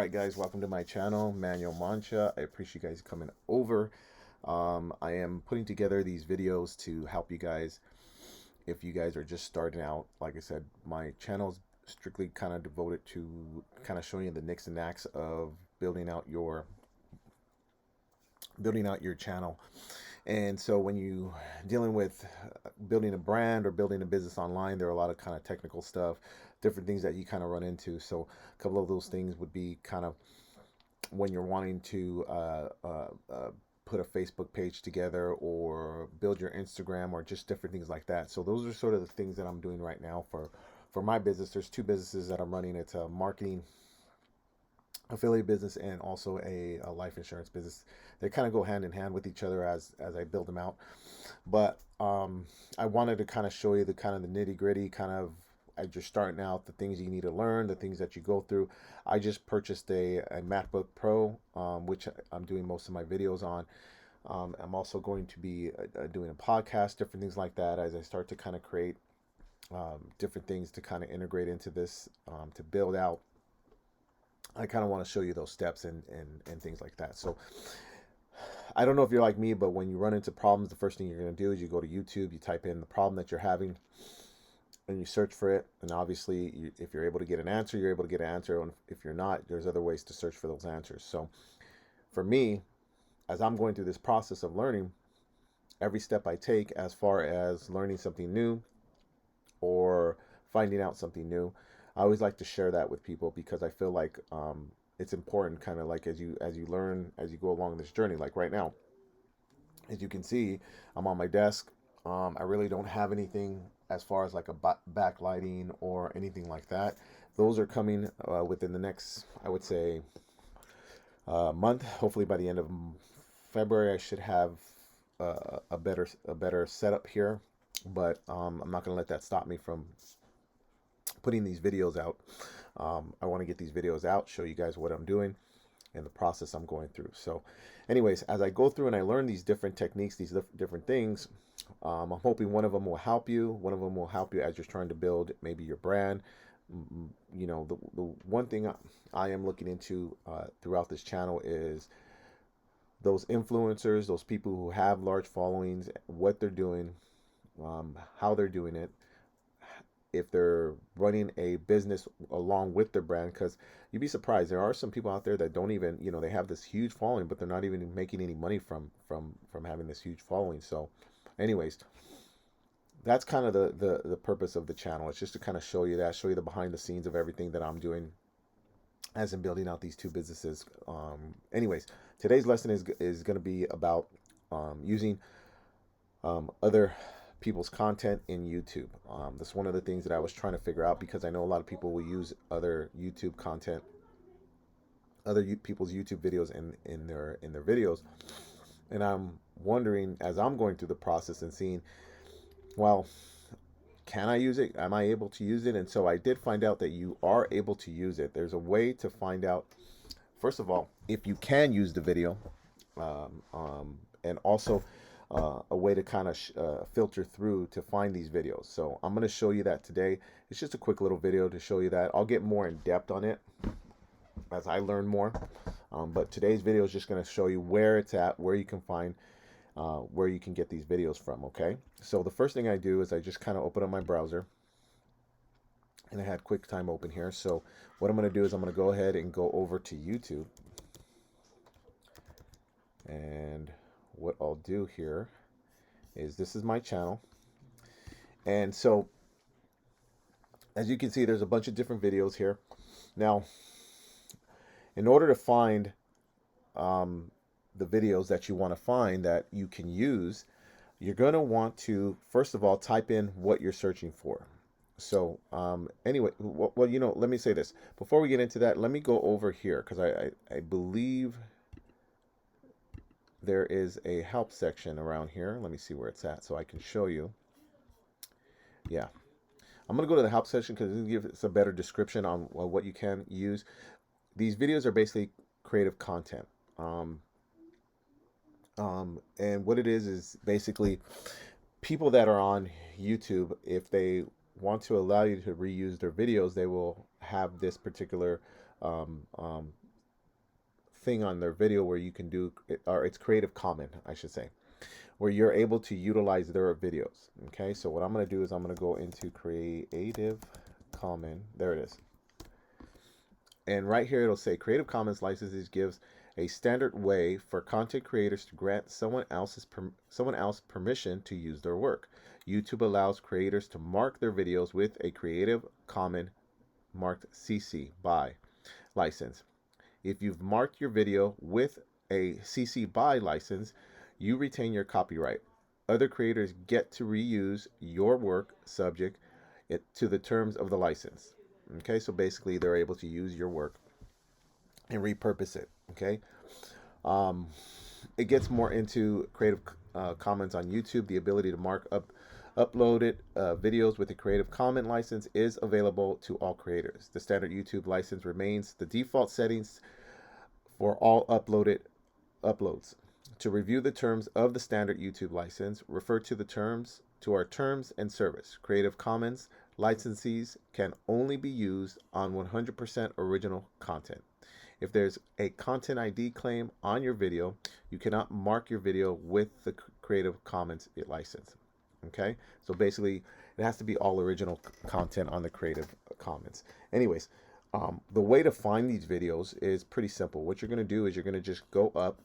Alright guys, welcome to my channel, Manuel Mancha. I appreciate you guys coming over. I am putting together these videos to help you guys if you guys are just starting out. Like I said, my channel is strictly kind of devoted to kind of showing you the nicks and knacks of building out your channel. And so when you dealing with building a brand or building a business online, there are a lot of kind of technical stuff, different things that you kind of run into. So a couple of those things would be kind of when you're wanting to put a Facebook page together or build your Instagram or just different things like that. So those are sort of the things that I'm doing right now for my business. There's two businesses that I'm running. It's a marketing affiliate business and also a life insurance business. They kind of go hand in hand with each other as I build them out. But I wanted to kind of show you the kind of the nitty gritty kind of as you're starting out, the things you need to learn, the things that you go through. I just purchased a MacBook Pro, which I'm doing most of my videos on. I'm also going to be doing a podcast, different things like that as I start to kind of create different things to kind of integrate into this to build out. I kind of want to show you those steps and things like that. So I don't know if you're like me, but when you run into problems, the first thing you're going to do is you go to YouTube, you type in the problem that you're having, and you search for it. And obviously, if you're able to get an answer, you're able to get an answer. And if you're not, there's other ways to search for those answers. So for me, as I'm going through this process of learning, every step I take as far as learning something new or finding out something new, I always like to share that with people because I feel like it's important, kind of like as you learn, as you go along this journey. Like right now, as you can see, I'm on my desk. I really don't have anything as far as like a backlighting or anything like that. Those are coming within the next, I would say, month. Hopefully by the end of February, I should have a better setup here. But I'm not going to let that stop me from putting these videos out. I want to get these videos out, show you guys what I'm doing and the process I'm going through. So anyways, as I go through and I learn these different techniques, these different things, I'm hoping one of them will help you. One of them will help you as you're trying to build maybe your brand. You know, the one thing I am looking into throughout this channel is those influencers, those people who have large followings, what they're doing, how they're doing it, if they're running a business along with their brand, because you'd be surprised. There are some people out there that don't even, you know, they have this huge following, but they're not even making any money from having this huge following. So anyways, that's kind of the purpose of the channel. It's just to kind of show you the behind the scenes of everything that I'm doing as I'm building out these two businesses. Anyways, today's lesson is going to be about using other people's content in YouTube. That's one of the things that I was trying to figure out, because I know a lot of people will use other YouTube content, other people's YouTube videos in their videos, and I'm wondering, as I'm going through the process and seeing, well, can I use it? Am I able to use it? And so I did find out that you are able to use it. There's a way to find out, first of all, if you can use the video, and also a way to kind of filter through to find these videos. So I'm going to show you that today. It's just a quick little video to show you that. I'll get more in depth on it as I learn more. But today's video is just going to show you where it's at, where you can find, where you can get these videos from. Okay. So the first thing I do is I just kind of open up my browser, and I had QuickTime open here. So what I'm going to do is I'm going to go ahead and go over to YouTube. And what I'll do here is, this is my channel. And so as you can see, there's a bunch of different videos here. Now, in order to find the videos that you want to find that you can use, you're going to want to, first of all, type in what you're searching for. So anyway, well, you know, let me say this. Before we get into that, let me go over here, because I believe there is a help section around here. Let me see where it's at so I can show you. Yeah, I'm going to go to the help section because it gives us a better description on what you can use. These videos are basically creative content. And what it is basically people that are on YouTube, if they want to allow you to reuse their videos, they will have this particular thing on their video where you can do, or it's Creative Commons, I should say, where you're able to utilize their videos. Okay, so what I'm going to do is I'm going to go into Creative Commons. There it is. And right here it'll say Creative Commons licenses gives a standard way for content creators to grant someone else permission to use their work. YouTube allows creators to mark their videos with a Creative Commons marked CC BY license. If you've marked your video with a CC BY license, you retain your copyright. Other creators get to reuse your work subject to the terms of the license. Okay, so basically they're able to use your work and repurpose it. Okay, it gets more into Creative Commons on YouTube. The ability to mark uploaded videos with a Creative Commons license is available to all creators. The standard YouTube license remains the default settings for all uploads. To review the terms of the standard YouTube license, refer to our terms and service. Creative Commons licensees can only be used on 100% original content. If there's a content ID claim on your video, you cannot mark your video with the Creative Commons license. Okay, so basically it has to be all original content on the Creative Commons. Anyways, the way to find these videos is pretty simple. What you're going to do is you're going to just go up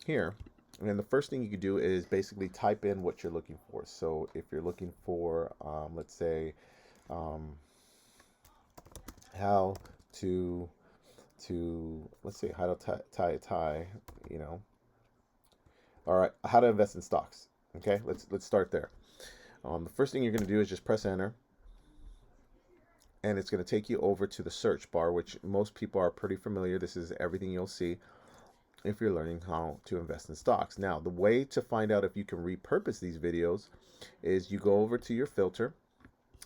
here, and then the first thing you can do is basically type in what you're looking for. So if you're looking for, let's say, how to let's see, how to tie a tie, you know. All right, how to invest in stocks. Okay, let's start there. The first thing you're going to do is just press enter, and it's going to take you over to the search bar, which most people are pretty familiar. This is everything you'll see if you're learning how to invest in stocks. Now, the way to find out if you can repurpose these videos is you go over to your filter,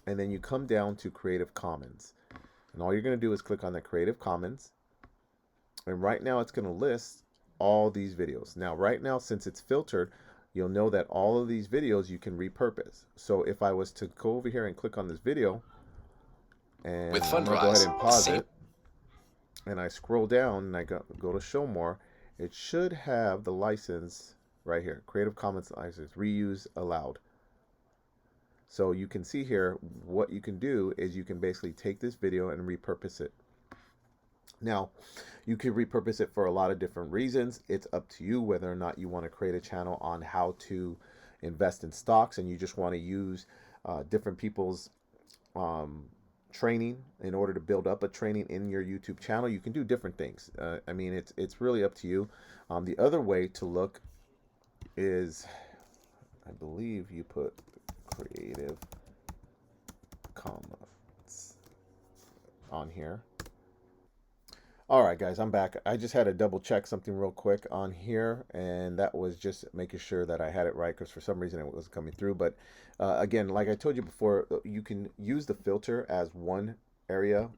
and then you come down to Creative Commons. And all you're going to do is click on the Creative Commons. And right now it's going to list all these videos. Now, right now, since it's filtered, you'll know that all of these videos you can repurpose. So if I was to go over here and click on this video, and I'm going to go ahead and pause it, and I scroll down and I go to show more, it should have the license right here, Creative Commons license, reuse allowed. So you can see here, what you can do is you can basically take this video and repurpose it. Now, you can repurpose it for a lot of different reasons. It's up to you whether or not you want to create a channel on how to invest in stocks, and you just want to use different people's training in order to build up a training in your YouTube channel. You can do different things. I mean, it's really up to you. The other way to look is, I believe you put Creative Commons on here. All right, guys, I'm back. I just had to double check something real quick on here, and that was just making sure that I had it right, because for some reason it wasn't coming through. But again, like I told you before, you can use the filter as one area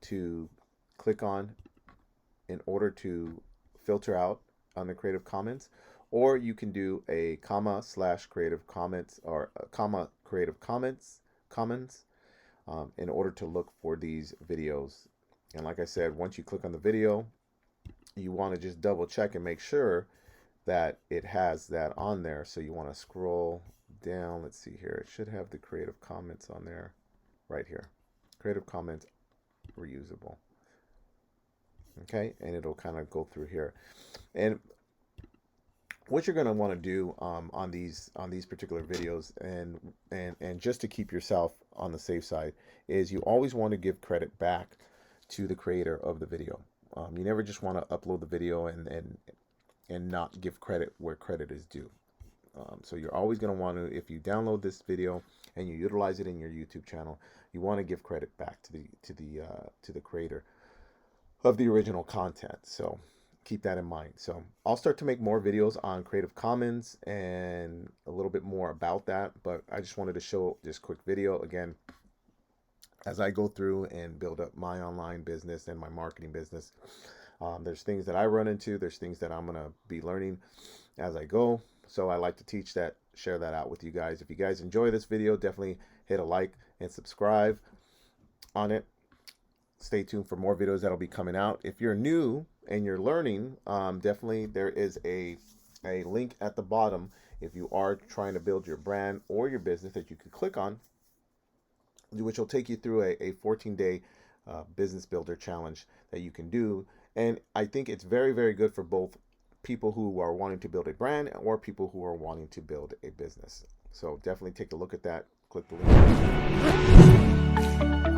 to click on in order to filter out on the Creative Commons, or you can do a /Creative Commons or Creative Commons in order to look for these videos. And like I said, once you click on the video, you want to just double check and make sure that it has that on there. So you want to scroll down. Let's see here. It should have the Creative Commons on there right here. Creative Commons reusable. Okay, and it'll kind of go through here. And what you're going to want to do on these particular videos, and just to keep yourself on the safe side, is you always want to give credit back to the creator of the video. You never just want to upload the video and not give credit where credit is due. So you're always going to want to, if you download this video and you utilize it in your YouTube channel, you want to give credit back to the creator of the original content. So keep that in mind. So I'll start to make more videos on Creative Commons and a little bit more about that, but I just wanted to show this quick video again as I go through and build up my online business and my marketing business. There's things that I run into, there's things that I'm going to be learning as I go. So I like to teach that, share that out with you guys. If you guys enjoy this video, definitely hit a like and subscribe on it. stay tuned for more videos that'll be coming out. If you're new and you're learning, definitely there is a link at the bottom if you are trying to build your brand or your business that you could click on, which will take you through a 14-day business builder challenge that you can do. And I think it's very, very good for both people who are wanting to build a brand or people who are wanting to build a business. So definitely take a look at that. Click the link.